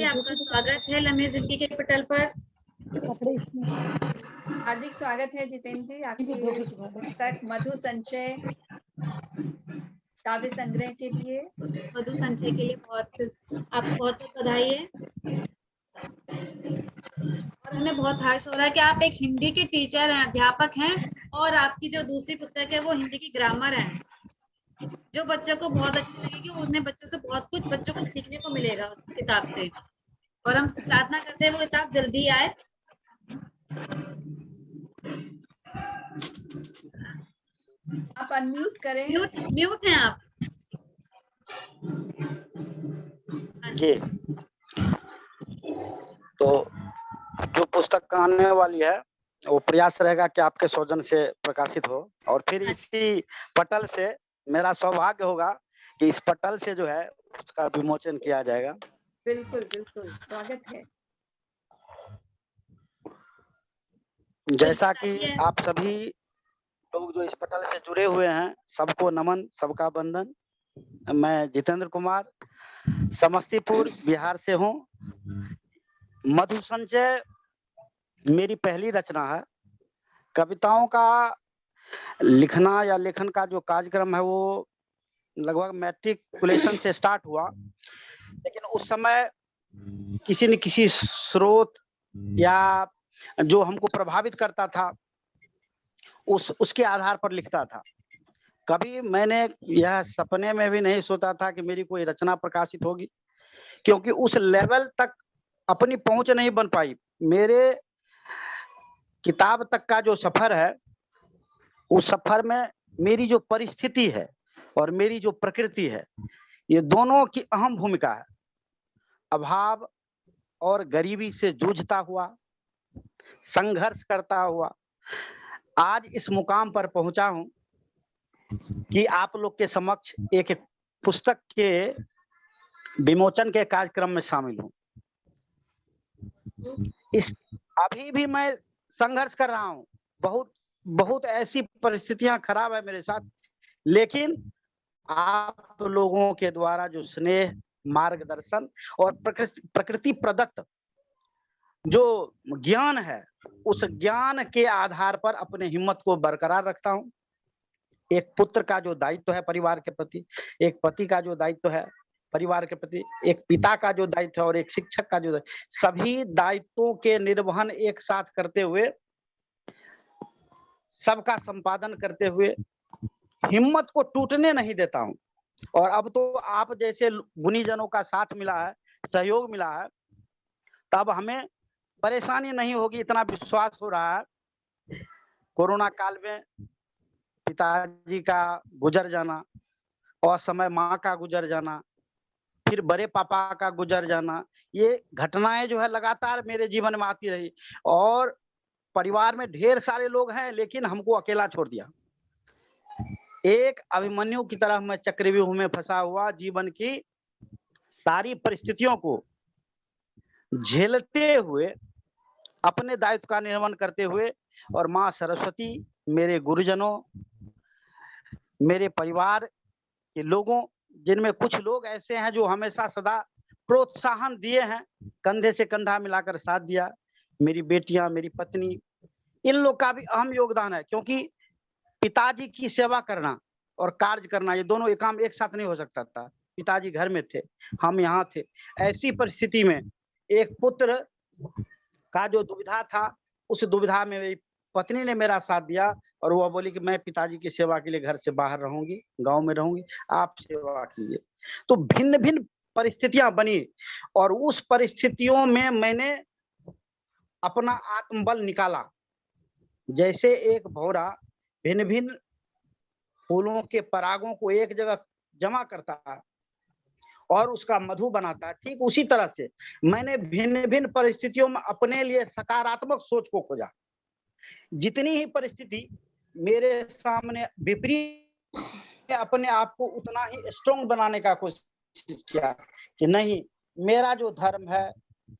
जी, आपका स्वागत है लम्हे जिंदगी के पटल पर। हार्दिक स्वागत है जितेंद्र जी आपकी पुस्तक मधु संचय काव्य संग्रह के लिए। मधु संचय के लिए आपको बहुत बहुत बधाई है। और हमें बहुत हर्ष हो रहा है कि आप एक हिंदी के टीचर हैं, अध्यापक हैं, और आपकी जो दूसरी पुस्तक है वो हिंदी की ग्रामर है, जो बच्चों को बहुत अच्छी लगेगी। उन्हें बच्चों से बहुत कुछ बच्चों को सीखने को मिलेगा उस किताब से, और हम प्रार्थना करते हैं वो किताब जल्दी आए। आप अनम्यूट करें। म्यूट हैं आप जी। तो जो पुस्तक आने वाली है वो प्रयास रहेगा कि आपके सौजन्य से प्रकाशित हो, और फिर इसी पटल से मेरा सौभाग्य होगा कि इस पटल से जो है उसका विमोचन किया जाएगा। बिल्कुल बिल्कुल, स्वागत है। जैसा कि आप सभी लोग जो इस पटल से जुड़े हुए हैं, सबको नमन, सबका वंदन। मैं जितेंद्र कुमार समस्तीपुर बिहार से हूँ। मधु संचय मेरी पहली रचना है। कविताओं का लिखना या लेखन का जो कार्यक्रम है वो लगभग मैट्रिकुलेशन से स्टार्ट हुआ, लेकिन उस समय किसी न किसी स्रोत या जो हमको प्रभावित करता था उसके आधार पर लिखता था। कभी मैंने यह सपने में भी नहीं सोचा था कि मेरी कोई रचना प्रकाशित होगी, क्योंकि उस लेवल तक अपनी पहुंच नहीं बन पाई। मेरे किताब तक का जो सफर है, उस सफर में मेरी जो परिस्थिति है और मेरी जो प्रकृति है, ये दोनों की अहम भूमिका है। अभाव और गरीबी से जूझता हुआ, संघर्ष करता हुआ आज इस मुकाम पर पहुंचा हूं कि आप लोग के समक्ष एक पुस्तक के विमोचन के कार्यक्रम में शामिल हूं। अभी भी मैं संघर्ष कर रहा हूं। बहुत ऐसी परिस्थितियां खराब है मेरे साथ, लेकिन आप लोगों के द्वारा जो स्नेह, मार्गदर्शन और प्रकृति प्रदत्त जो ज्ञान है, उस ज्ञान के आधार पर अपने हिम्मत को बरकरार रखता हूं। एक पुत्र का जो दायित्व है परिवार के प्रति, एक पति का जो दायित्व है परिवार के प्रति, एक पिता का जो दायित्व है और एक शिक्षक का जो दायित्व, सभी दायित्वों के निर्वहन एक साथ करते हुए, सबका संपादन करते हुए हिम्मत को टूटने नहीं देता हूं। और अब तो आप जैसे गुणीजनों का साथ मिला है, सहयोग मिला है, तब हमें परेशानी नहीं होगी, इतना विश्वास हो रहा है। कोरोना काल में पिताजी का गुजर जाना और समय माँ का गुजर जाना, फिर बड़े पापा का गुजर जाना, ये घटनाएं जो है लगातार मेरे जीवन में आती रही। और परिवार में ढेर सारे लोग हैं, लेकिन हमको अकेला छोड़ दिया। एक अभिमन्यु की तरह मैं चक्रव्यूह में फंसा हुआ जीवन की सारी परिस्थितियों को झेलते हुए, अपने दायित्व का निर्वहन करते हुए, और माँ सरस्वती, मेरे गुरुजनों, मेरे परिवार के लोगों, जिनमें कुछ लोग ऐसे हैं जो हमेशा सदा प्रोत्साहन दिए हैं, कंधे से कंधा मिलाकर साथ दिया, मेरी बेटियां, मेरी पत्नी, इन लोग का भी अहम योगदान है। क्योंकि पिताजी की सेवा करना और कार्य करना, ये दोनों एक काम एक साथ नहीं हो सकता था। पिताजी घर में थे, हम यहाँ थे। ऐसी परिस्थिति में एक पुत्र का जो दुविधा था, उस दुविधा में मेरी पत्नी ने मेरा साथ दिया, और वह बोली कि मैं पिताजी की सेवा के लिए घर से बाहर रहूंगी, गांव में रहूंगी, आप सेवा कीजिए। तो भिन्न भिन्न परिस्थितियां बनी, और उस परिस्थितियों में मैंने अपना आत्मबल निकाला। जैसे एक भौरा भिन्न भिन्न फूलों के परागों को एक जगह जमा करता है और उसका मधु बनाता है, ठीक उसी तरह से मैंने भिन्न भिन्न परिस्थितियों में अपने लिए सकारात्मक सोच को खोजा। जितनी ही परिस्थिति मेरे सामने विपरीत, अपने आप को उतना ही स्ट्रॉन्ग बनाने का कोशिश किया कि नहीं, मेरा जो धर्म है,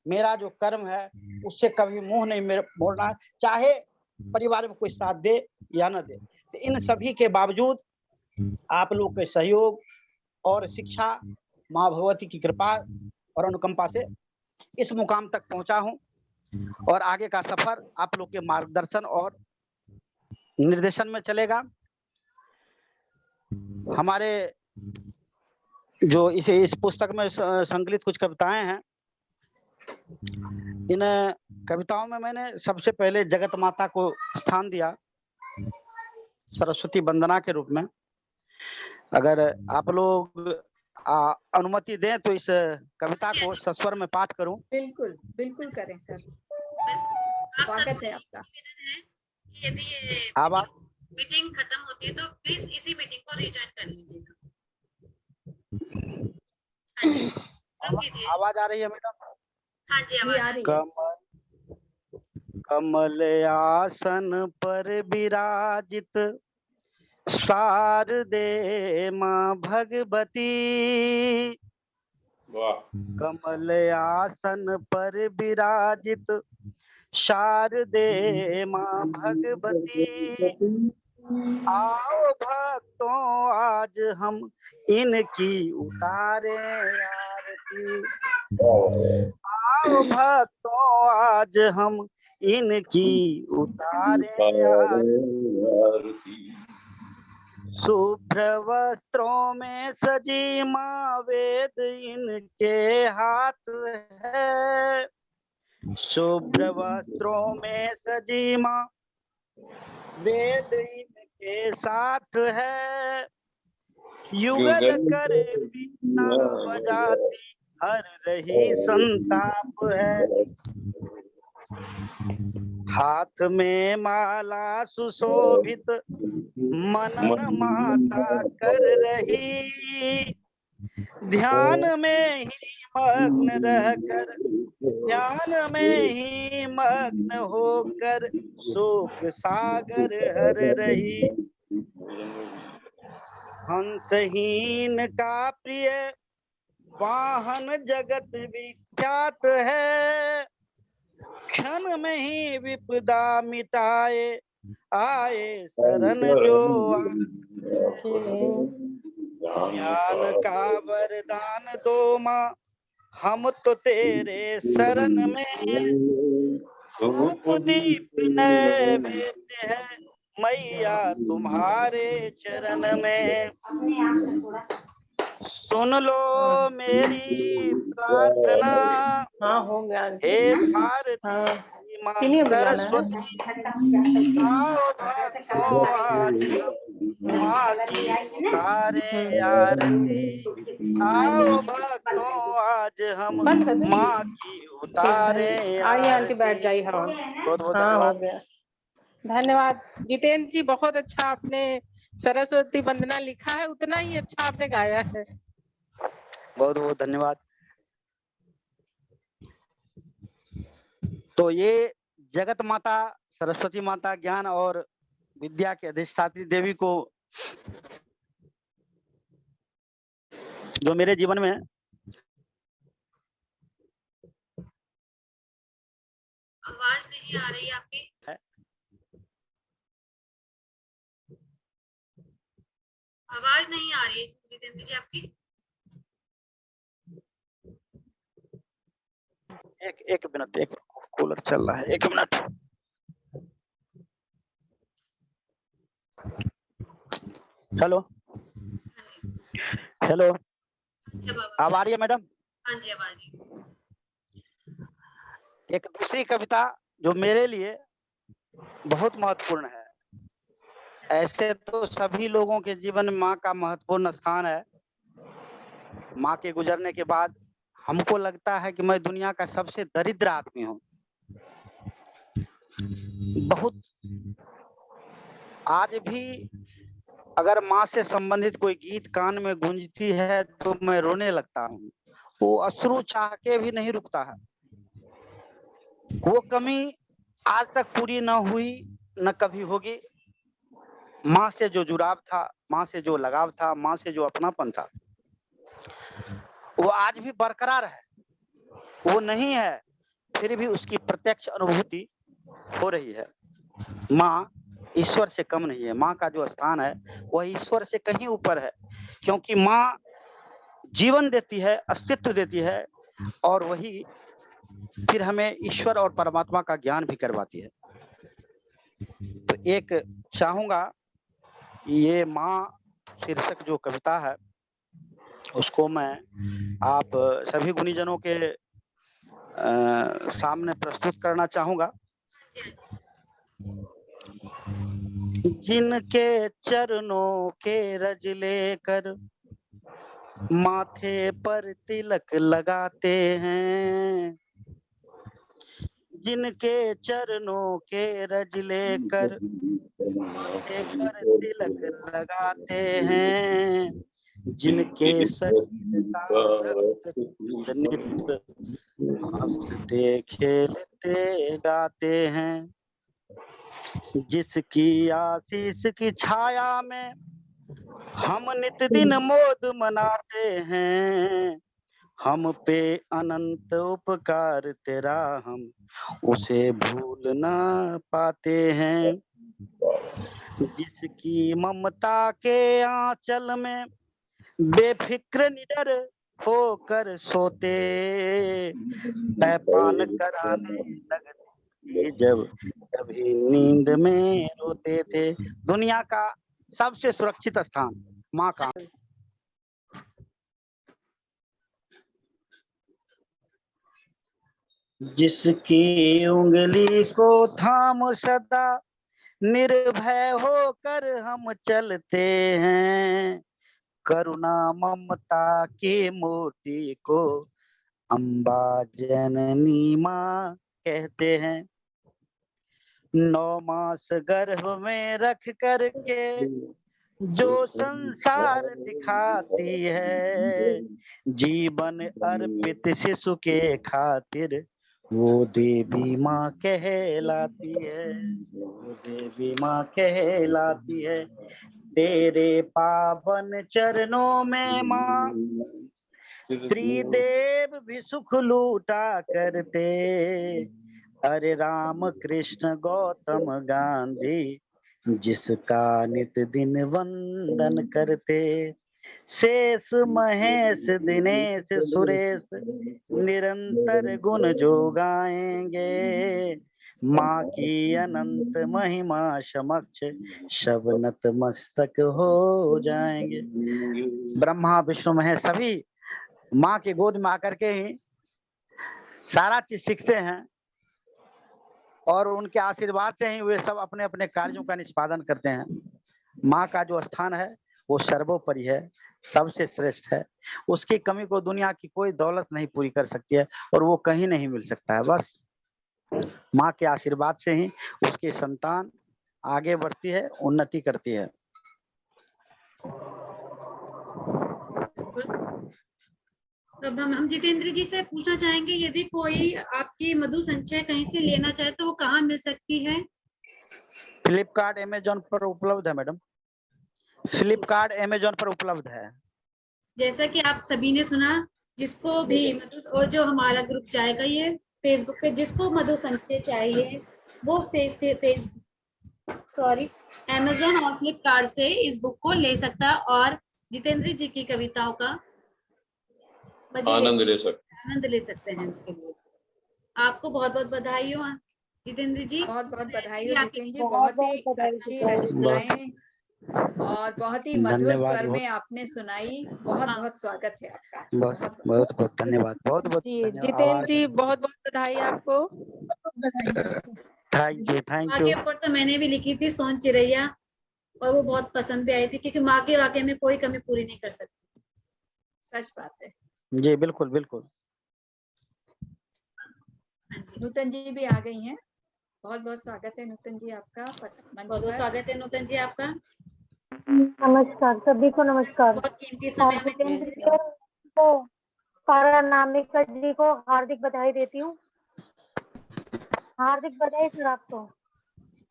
मेरा जो कर्म है, उससे कभी मुंह नहीं मोड़ना, चाहे परिवार में कोई साथ दे या न दे। तो इन सभी के बावजूद आप लोग के सहयोग और शिक्षा, माँ भगवती की कृपा और अनुकंपा से इस मुकाम तक पहुंचा हूं और आगे का सफर आप लोग के मार्गदर्शन और निर्देशन में चलेगा। हमारे जो इस पुस्तक में संकलित कुछ कविताएं हैं, इन कविताओं में मैंने सबसे पहले जगत माता को स्थान दिया सरस्वती वंदना के रूप में। अगर आप लोग अनुमति दें तो इस कविता को सस्वर में पाठ करूं। बिल्कुल बिल्कुल करें सर, स्वागत है आपका। यदि ये आवाज मीटिंग खत्म होती है तो प्लीज इसी मीटिंग को रिजॉइन कर लीजिएगा। हाँ जी, शुरू कीजिए। आवाज आ रही है मैडम? हाँ जी, आवाज आ रही है। कमल आसन पर विराजित शारदे माँ भगवती, कमल आसन पर विराजित शारदे माँ भगवती, आओ भक्तों आज हम इनकी उतारे आरती, आओ भक्तों आज हम इनकी उतारे आरती। शुभ्र वस्त्रों में सजी माँ वेद इनके हाथ है, शुभ्र वस्त्रों में सजी माँ वेद इनके साथ है, युगल कर बीना बजाती हर रही संताप है, हाथ में माला सुशोभित मनन माता कर रही, ध्यान में ही मग्न रहकर, ध्यान में ही मग्न होकर शोक सागर हर रही, हंसहीन का प्रिय वाहन जगत विख्यात है, क्षण में ही विपदा मिटाए आए शरण जो ज्ञान का वरदान दो माँ हम तो तेरे शरण में, धूप दीप नैवेद्य है मैया तुम्हारे चरण में, सुन लो मेरी प्रार्थना हो गया हे भारती माँ सरस्वती, आओ भक्तों आज माँ की उतारे आरती, आओ भक्तों आज हम माँ की उतारे आइए आंटी बैठ जाइए। हाँ बहुत बहुत हाँ हो धन्यवाद। गया, धन्यवाद जितेंद्र जी, बहुत अच्छा आपने सरस्वती वंदना लिखा है, उतना ही अच्छा आपने गाया है। बहुत बहुत धन्यवाद। तो ये जगत माता सरस्वती माता ज्ञान और विद्या के अधिष्ठात्री देवी को जो मेरे जीवन में आवाज नहीं आ रही आपकी? आवाज नहीं आ रही है जितेंद्र जी आपकी। एक मिनट, एक कूलर चल रहा है, एक मिनट। हेलो हेलो, अब आ रही है मैडम? हाँ जी, आवाज। एक दूसरी कविता जो मेरे लिए बहुत महत्वपूर्ण है, ऐसे तो सभी लोगों के जीवन में माँ का महत्वपूर्ण स्थान है। माँ के गुजरने के बाद हमको लगता है कि मैं दुनिया का सबसे दरिद्र आदमी हूँ। बहुत आज भी अगर माँ से संबंधित कोई गीत कान में गूंजती है तो मैं रोने लगता हूँ, वो अश्रु चाह के भी नहीं रुकता है। वो कमी आज तक पूरी न हुई, न कभी होगी। माँ से जो जुड़ाव था, माँ से जो लगाव था, माँ से जो अपनापन था, वो आज भी बरकरार है। वो नहीं है, फिर भी उसकी प्रत्यक्ष अनुभूति हो रही है। माँ ईश्वर से कम नहीं है। माँ का जो स्थान है वह ईश्वर से कहीं ऊपर है, क्योंकि माँ जीवन देती है, अस्तित्व देती है, और वही फिर हमें ईश्वर और परमात्मा का ज्ञान भी करवाती है। तो एक चाहूंगा ये माँ शीर्षक जो कविता है उसको मैं आप सभी गुणीजनों के सामने प्रस्तुत करना चाहूंगा। जिनके चरणों के रज लेकर माथे पर तिलक लगाते हैं, जिनके चरणों के रज लेकर माथे पर तिलक लगाते हैं, जिनके शरीर का रक्त नित हंसते खेलते गाते हैं, जिसकी आशीष की छाया में हम नित दिन मोद मनाते हैं, हम पे अनंत उपकार तेरा हम उसे भूल ना पाते हैं, जिसकी ममता के आंचल में बेफिक्र निडर होकर सोते, पैपान कराने लगते जब कभी नींद में रोते थे। दुनिया का सबसे सुरक्षित स्थान माँ का। जिसकी उंगली को थाम सदा निर्भय होकर हम चलते हैं, करुणा ममता की मूर्ति को अम्बा जननी माँ कहते हैं। 9 मास गर्भ में रख करके जो संसार दिखाती है, जीवन अर्पित शिशु के खातिर वो देवी माँ कहलाती है, वो देवी माँ कहलाती है। तेरे पावन चरणों में माँ त्रिदेव भी सुख लूटा करते, अरे राम कृष्ण गौतम गांधी जिसका नित दिन वंदन करते, शेष महेश दिनेश सुरेश निरंतर गुण जो गाएंगे, माँ की अनंत महिमा समक्ष सब नतमस्तक हो जाएंगे। ब्रह्मा विष्णु महेश सभी माँ की गोद में आकर के ही सारा चीज सीखते हैं और उनके आशीर्वाद से ही वे सब अपने अपने कार्यों का निष्पादन करते हैं। माँ का जो स्थान है वो सर्वोपरि है, सबसे श्रेष्ठ है, उसकी कमी को दुनिया की कोई दौलत नहीं पूरी कर सकती है और वो कहीं नहीं मिल सकता है। बस माँ के आशीर्वाद से ही उसकी संतान आगे बढ़ती है, उन्नति करती है। अब हम जितेंद्र जी से पूछना चाहेंगे, यदि कोई आपकी मधु संचय कहीं से लेना चाहे तो वो कहाँ मिल सकती है? फ्लिपकार्ट अमेजोन पर उपलब्ध है मैडम, फ्लिपकार्ट अमेजोन पर उपलब्ध है। जैसा कि आप सभी ने सुना, जिसको भी मधु, और जो हमारा ग्रुप जाएगा ये फेसबुक पे, जिसको मधु संचय चाहिए वो अमेजोन और फ्लिपकार्ट से इस बुक को ले सकता है और जितेंद्र जी की कविताओं का आनंद ले सकते हैं। इसके लिए आपको बहुत बहुत बधाई हो जितेंद्र जी। बहुत बहुत बधाई हो जितेंद्र जी, बहुत ही अच्छी रचनाएं और बहुत ही मधुर स्वर में आपने सुनाई। बहुत बहुत स्वागत है आपका। बहुत बहुत बहुत धन्यवाद, बहुत बहुत जी जितेंद्र जी बहुत बहुत बधाई आपको। थैंक यू थैंक माँ यू। के ऊपर तो मैंने भी लिखी थी सोन चिरैया और वो बहुत पसंद भी आई थी, क्योंकि माँ के वाकई में कोई कमी पूरी नहीं कर सकती। सच बात है जी बिल्कुल बिल्कुल। नूतन जी भी आ गई हैं। बहुत बहुत स्वागत है नूतन जी आपका। बहुत बहुत स्वागत है नूतन जी आपका। नमस्कार सभी को, नमस्कार। बहुत कीमती समय और जितेंद्र जी को पारानामिका जी को हार्दिक बधाई देती हूँ। हार्दिक बधाई सर आपको।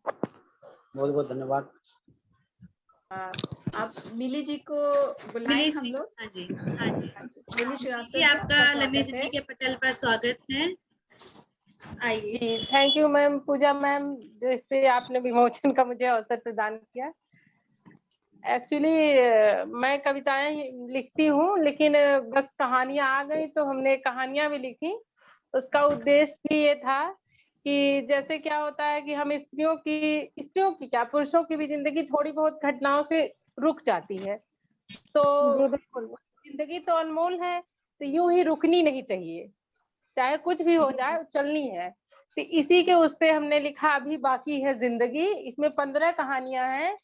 बहुत बहुत धन्यवाद। आप मिली जी को बुलाएं हम लोग। हाँ जी हाँ जी मिली श्रीवास्तव जी, आपका लंबी जिंदगी के पटल पर स्वागत है। आइए। जी thank you ma'am, Puja ma'am, जो इस पे आपने विमोचन का मुझे अवसर प्रदान किया। एक्चुअली मैं कविताएं लिखती हूँ, लेकिन बस कहानियां आ गई तो हमने कहानियां भी लिखी उसका उद्देश्य भी ये था कि जैसे क्या होता है कि हम स्त्रियों की क्या, पुरुषों की भी जिंदगी थोड़ी बहुत घटनाओं से रुक जाती है, तो जी बिल्कुल। जिंदगी तो अनमोल है, तो यूं ही रुकनी नहीं चाहिए, चाहे कुछ भी हो जाए चलनी है। तो इसी के उस पे हमने लिखा अभी बाकी है जिंदगी। इसमें 15 कहानियां हैं,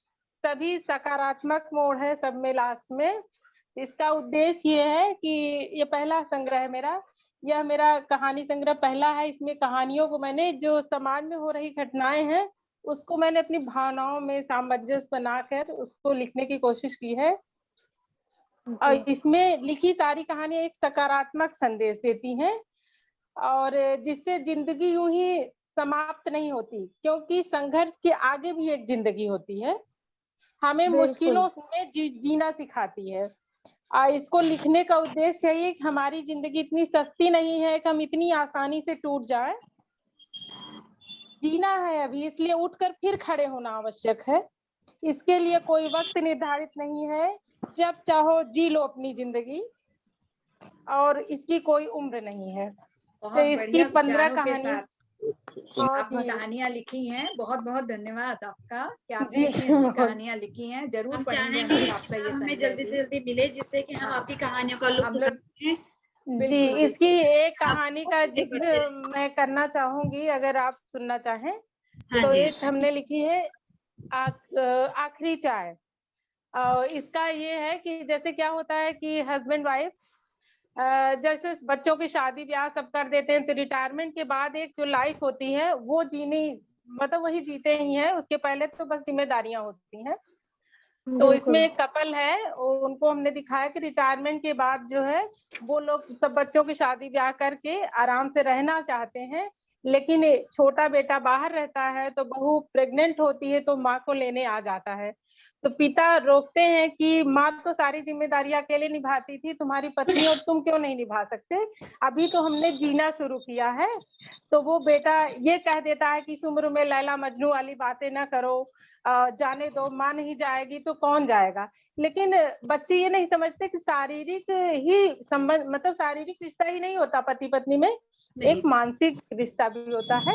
सभी सकारात्मक मोड़ है सब में लास्ट में। इसका उद्देश्य ये है कि ये पहला संग्रह है मेरा, यह मेरा कहानी संग्रह पहला है। इसमें कहानियों को मैंने, जो समाज में हो रही घटनाएं हैं उसको मैंने अपनी भावनाओं में सामंजस्य बनाकर उसको लिखने की कोशिश की है। और इसमें लिखी सारी कहानियां एक सकारात्मक संदेश देती हैं, और जिससे जिंदगी यूं ही समाप्त नहीं होती, क्योंकि संघर्ष के आगे भी एक जिंदगी होती है, हमें मुश्किलों में जीना सिखाती है। इसको लिखने का उद्देश्य यही है कि हमारी जिंदगी इतनी सस्ती नहीं है कि हम इतनी आसानी से टूट जाए, जीना है अभी, इसलिए उठकर फिर खड़े होना आवश्यक है। इसके लिए कोई वक्त निर्धारित नहीं है, जब चाहो जी लो अपनी जिंदगी, और इसकी कोई उम्र नहीं है। बहुत इसकी बढ़िया 15 विचारों के कहानियां साथ आपने कहानियां लिखी हैं। बहुत बहुत धन्यवाद आपका कि आपने जी। इतनी अच्छी कहानियां लिखी हैं। जरूर हम पढ़ेंगे चाहेंगे हम आपका ये हमें संग्रह जल्दी भी। से जल्दी मिले, जिससे कि हम हाँ, आपकी कहानियों का लुत्फ हम लोग उठाएं। जी, बिल्कुल इसकी बिल्कुल। एक कहानी का आगे जिक्र बढ़ते रहें। मैं करना चाहूंगी, अगर आप सुनना चाहें। हाँ तो जी। एक हमने लिखी है आखिरी चाय। इसका ये है कि जैसे क्या होता है कि हस्बैंड वाइफ जैसे बच्चों की शादी ब्याह सब कर देते हैं, तो रिटायरमेंट के बाद एक जो लाइफ होती है वो जीनी, मतलब वही जीते ही हैं, उसके पहले तो बस जिम्मेदारियां होती हैं। तो इसमें एक कपल है, उनको हमने दिखाया कि रिटायरमेंट के बाद जो है वो लोग सब बच्चों की शादी ब्याह करके आराम से रहना चाहते हैं, लेकिन छोटा बेटा बाहर रहता है, तो बहू प्रेग्नेंट होती है तो माँ को लेने आ जाता है। तो पिता रोकते हैं कि माँ तो सारी जिम्मेदारियां अकेले निभाती थी, तुम्हारी पत्नी, और तुम क्यों नहीं निभा सकते, अभी तो हमने जीना शुरू किया है। तो वो बेटा ये कह देता है कि इस उम्र में लैला मजनू वाली बातें ना करो, जाने दो, माँ नहीं जाएगी तो कौन जाएगा। लेकिन बच्चे ये नहीं समझते कि शारीरिक ही संबंध, मतलब शारीरिक रिश्ता ही नहीं होता पति पत्नी में, एक मानसिक रिश्ता भी होता है।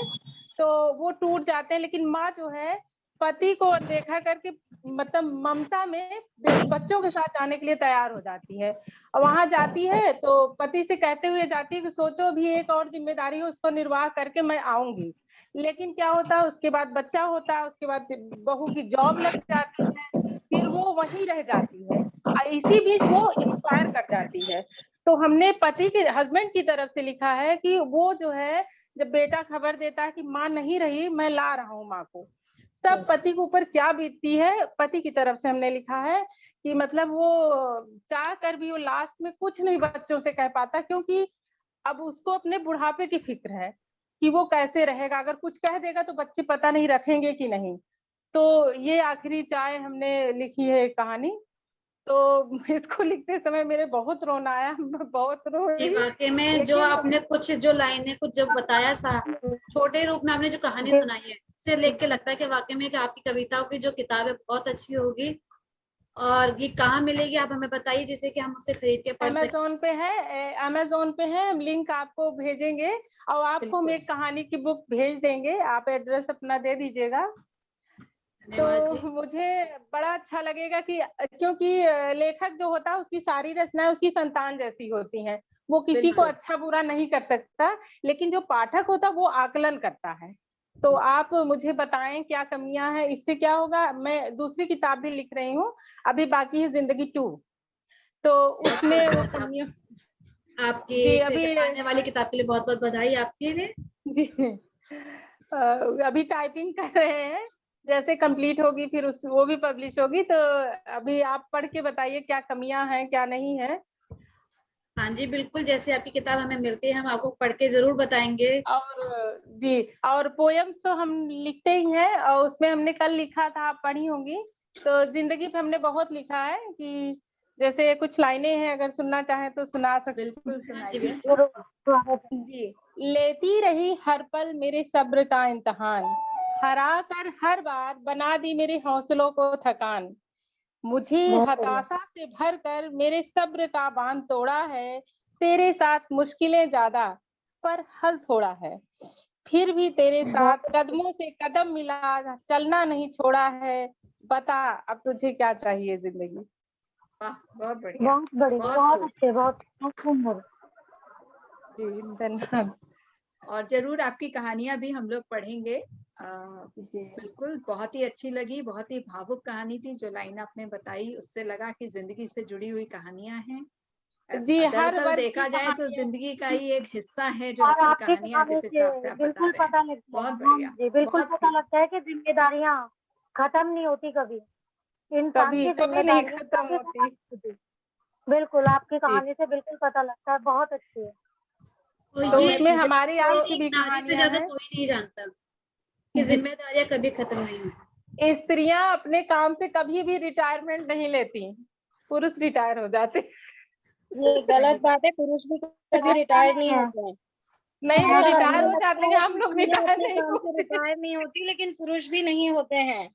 तो वो टूट जाते हैं, लेकिन माँ जो है पति को देखा करके, मतलब ममता में बच्चों के साथ जाने के लिए तैयार हो जाती है, और वहां जाती है तो पति से कहते हुए जाती है कि सोचो भी एक और जिम्मेदारी है, उसको निर्वाह करके मैं आऊंगी। लेकिन क्या होता है, उसके बाद बच्चा होता है, उसके बाद बहू की जॉब लग जाती है, फिर वो वहीं रह जाती है, इसी बीच वो एक्सपायर कर जाती है। तो हमने पति के, हस्बैंड की तरफ से लिखा है कि वो जो है जब बेटा खबर देता है कि माँ नहीं रही, मैं ला रहा हूँ माँ को, तब पति के ऊपर क्या बीतती है। पति की तरफ से हमने लिखा है कि मतलब वो चाह कर भी वो लास्ट में कुछ नहीं बच्चों से कह पाता, क्योंकि अब उसको अपने बुढ़ापे की फिक्र है कि वो कैसे रहेगा, अगर कुछ कह देगा तो बच्चे पता नहीं रखेंगे कि नहीं। तो ये आखिरी चाय हमने लिखी है कहानी। तो इसको लिखते समय मेरे बहुत रोना आया, मैं बहुत रो ये रही, वाकई में जो लेकिन आपने कुछ जो लाइनें कुछ जब बताया सा छोटे रूप में आपने जो कहानी सुनाई है, उससे देख के लगता है कि वाकई में कि आपकी कविताओं की जो किताब है बहुत अच्छी होगी। और ये कहाँ मिलेगी आप हमें बताइए, जिससे कि हम उसे खरीद के पढ़ सकें। अमेजोन पे है, अमेजोन पे है, हम लिंक आपको भेजेंगे, और आपको हम एक कहानी की बुक भेज देंगे, आप एड्रेस अपना दे दीजिएगा। तो मुझे बड़ा अच्छा लगेगा कि, क्योंकि लेखक जो होता है उसकी सारी रचनाएं उसकी संतान जैसी होती हैं, वो किसी को अच्छा बुरा नहीं कर सकता, लेकिन जो पाठक होता है वो आकलन करता है। तो आप मुझे बताएं क्या कमियां हैं, इससे क्या होगा। मैं दूसरी किताब भी लिख रही हूँ, अभी बाकी है जिंदगी 2, तो उसमें वो कमियां। आपकी जी इसे अभी, आने वाली किताब के लिए बहुत बहुत बधाई आपके लिए। जी अभी टाइपिंग कर रहे हैं, जैसे कंप्लीट होगी फिर उस वो भी पब्लिश होगी। तो अभी आप पढ़ के बताइए क्या कमियां हैं क्या नहीं है। हाँ जी बिल्कुल, जैसे आपकी किताब हमें मिलती है हम आपको पढ़ के जरूर बताएंगे। और जी, और पोयम्स तो हम लिखते ही हैं, और उसमें हमने कल लिखा था, आप पढ़ी होंगी। तो जिंदगी पे हमने बहुत लिखा है कि जैसे कुछ लाइनें हैं, अगर सुनना चाहें तो सुना सकते। बिल्कुल हाँ जी सुनाइए। बिल्कुल। जी, लेती रही हर पल मेरे सब्र का इम्तिहान, हरा कर हर बार बना दी मेरे हौसलों को थकान, मुझे हताशा से भर कर मेरे सब्र का बांध तोड़ा है, तेरे साथ मुश्किलें ज्यादा, पर हल थोड़ा है, फिर भी तेरे साथ कदमों से कदम मिला, चलना नहीं छोड़ा है, बता अब तुझे क्या चाहिए जिंदगी। वाह, बहुत बढ़िया, बहुत बढ़िया, बहुत बहुत खूब। अच्छे, बहुत सुंदर। जी धन्यवाद। और जरूर आपकी कहानियां भी हम लोग पढ़ेंगे। जी बिल्कुल, बहुत ही अच्छी लगी, बहुत ही भावुक कहानी थी। जो लाइन आपने बताई उससे लगा कि जिंदगी से जुड़ी हुई कहानियां हैं। जी, हर दरअसल वर्ग देखा की जाए तो कहानियां। जिंदगी का ही एक हिस्सा है जो और अपनी आपकी कहानियां कहानी जिस से हिसाब से आप बता बिल्कुल रहे हैं। पता लगता है, बहुत हाँ बढ़िया, जी, बिल्कुल बहुत पता खूब। लगता है कि जिम्मेदारियां खत्म नहीं होती कभी। इंसान कभी की कभी नहीं जिम्मेदारियां खत्म कभी होती। खत्म नहीं होती। बिल्कुल, आपकी जी, कहानी से बिल्कुल पता लगता है, बहुत अच्छी है। और तो और ये मैं उसमें पूजा हमारी कोई आज की एक भी नारी से कहानियां ज्यादा हैं। कोई नहीं जानता कि जिम्मेदारियां कभी खत्म नहीं होती। स्त्रियां अपने काम से कभी भी रिटायरमेंट नहीं लेती, पुरुष रिटायर हो जाते। ये गलत बात है, पुरुष भी कभी ऐसा रिटायर नहीं नहीं है, होते हैं। नहीं, वो ऐसा ऐसा नहीं रिटायर हमें हो है। लगता जाते हैं, है हम कि लोग स्त्रियां रिटायर अपने नहीं काम से होते। रिटायर नहीं होती, लेकिन पुरुष भी नहीं होते हैं।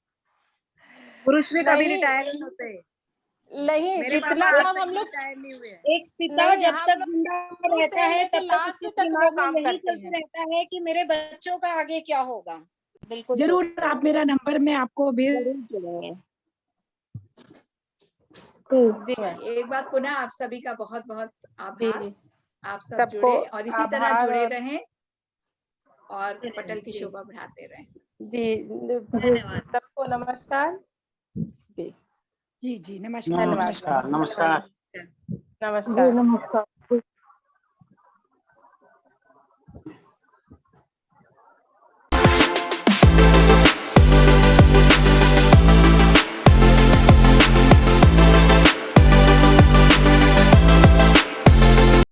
पुरुष भी कभी नहीं रिटायर नहीं होते। नहीं, मेरे जितना पापा आज काम तक हम लोग, रिटायर नहीं हुए हैं। एक पिता नहीं जब हम तक लोग जिंदा शुरू रहता से है लेके तब तक लास्ट उसके तक वो दिमाग में काम यही करते चलते हैं। रहता है कि मेरे बच्चों का आगे क्या होगा। बिल्कुल जरूर, आप मेरा नंबर मैं आपको भेज जरूर जुड़ेंगे। ठीक। जी मैम। एक बार पुनः आप सभी का बहुत बहुत जी, आभार। आप सब सबको जुड़े और इसी तरह आभार जुड़े और रहें और पटल की जी शोभा बढ़ाते रहें। जी, धन्यवाद। सबको नमस्कार। जी जी नमस्कार। धन्यवाद। नमस्कार नमस्कार। जी नमस्कार। नमस्कार।